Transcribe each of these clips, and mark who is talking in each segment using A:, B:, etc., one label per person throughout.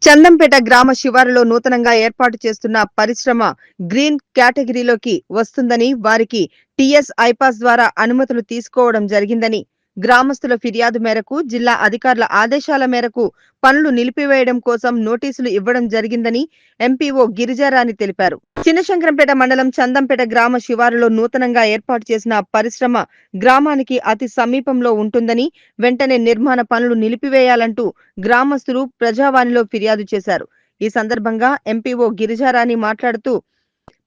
A: చందంపేట గ్రామ శివారులో నూతనంగా ఏర్పాటు చేస్తున్న పరిశ్రమ గ్రీన్ కేటగిరీలోకి వస్తుందని, వారికి టీఎస్ ఐపాస్ ద్వారా అనుమతులు తీసుకోవడం జరిగిందని, గ్రామస్తుల ఫిర్యాదు మేరకు జిల్లా అధికారుల ఆదేశాల మేరకు పనులు నిలిపివేయడం కోసం నోటీసులు ఇవ్వడం జరిగిందని ఎంపీఓ గిరిజారాణి తెలిపారు. చిన్నశంకరంపేట మండలం చందంపేట గ్రామ శివారులో నూతనంగా ఏర్పాటు చేసిన పరిశ్రమ గ్రామానికి అతి సమీపంలో ఉంటుందని, వెంటనే నిర్మాణ పనులు నిలిపివేయాలంటూ గ్రామస్తులు ప్రజావాణిలో ఫిర్యాదు చేశారు. ఈ సందర్భంగా ఎంపీఓ గిరిజారాణి మాట్లాడుతూ,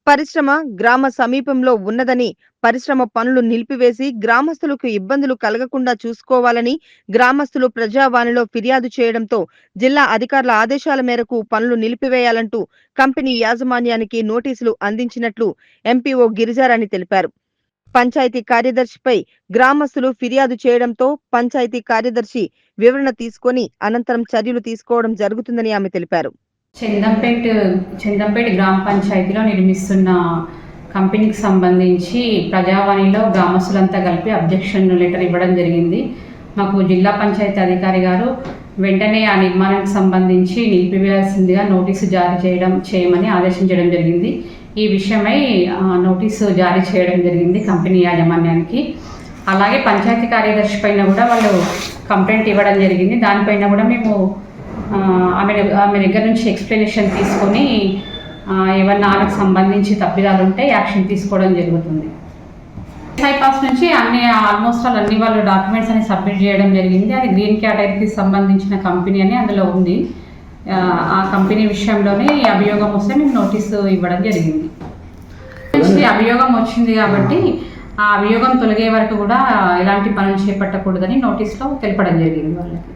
A: పరిశ్రమ గ్రామ సమీపంలో ఉన్నదని, పరిశ్రమ పనులు నిలిపివేసి గ్రామస్తులకు ఇబ్బందులు కలగకుండా చూసుకోవాలని గ్రామస్తులు ప్రజావాణిలో ఫిర్యాదు చేయడంతో జిల్లా అధికారుల ఆదేశాల మేరకు పనులు నిలిపివేయాలంటూ కంపెనీ యాజమాన్యానికి నోటీసులు అందించినట్లు ఎంపీఓ గిరిజారాణి తెలిపారు. పంచాయతీ కార్యదర్శిపై గ్రామస్తులు ఫిర్యాదు చేయడంతో పంచాయతీ కార్యదర్శి వివరణ తీసుకొని అనంతరం చర్యలు తీసుకోవడం జరుగుతుందని ఆమె తెలిపారు.
B: చందంపేట గ్రామ పంచాయతీలో నిర్మిస్తున్న కంపెనీకి సంబంధించి ప్రజావాణిలో గ్రామస్తులంతా కలిపి అబ్జెక్షన్ లెటర్ ఇవ్వడం జరిగింది. మాకు జిల్లా పంచాయతీ అధికారి గారు వెంటనే ఆ నిర్మాణానికి సంబంధించి నిలిపివేయాల్సిందిగా నోటీసు జారీ చేయమని ఆదేశించడం జరిగింది. ఈ విషయమై నోటీసు జారీ చేయడం జరిగింది కంపెనీ యాజమాన్యానికి. అలాగే పంచాయతీ కార్యదర్శి పైన కూడా వాళ్ళు కంప్లైంట్ ఇవ్వడం జరిగింది. దానిపైన కూడా మేము ఆమె దగ్గర నుంచి ఎక్స్ప్లెనేషన్ తీసుకొని ఏమన్నా ఆమెకు సంబంధించి తప్పిదాలు ఉంటే యాక్షన్ తీసుకోవడం జరుగుతుంది. ఐపాస్ నుంచి ఆల్మోస్ట్ అన్ని వాళ్ళు డాక్యుమెంట్స్ అని సబ్మిట్ చేయడం జరిగింది. అది గ్రీన్ కేటగిరీకి సంబంధించిన కంపెనీ అని అందులో ఉంది. ఆ కంపెనీ విషయంలోనే ఈ అభియోగం వస్తే మేము నోటీసు ఇవ్వడం జరిగింది. అభియోగం వచ్చింది కాబట్టి ఆ అభియోగం తొలగే వరకు కూడా ఎలాంటి పనులు చేపట్టకూడదని నోటీస్లో తెలపడం జరిగింది వాళ్ళకి.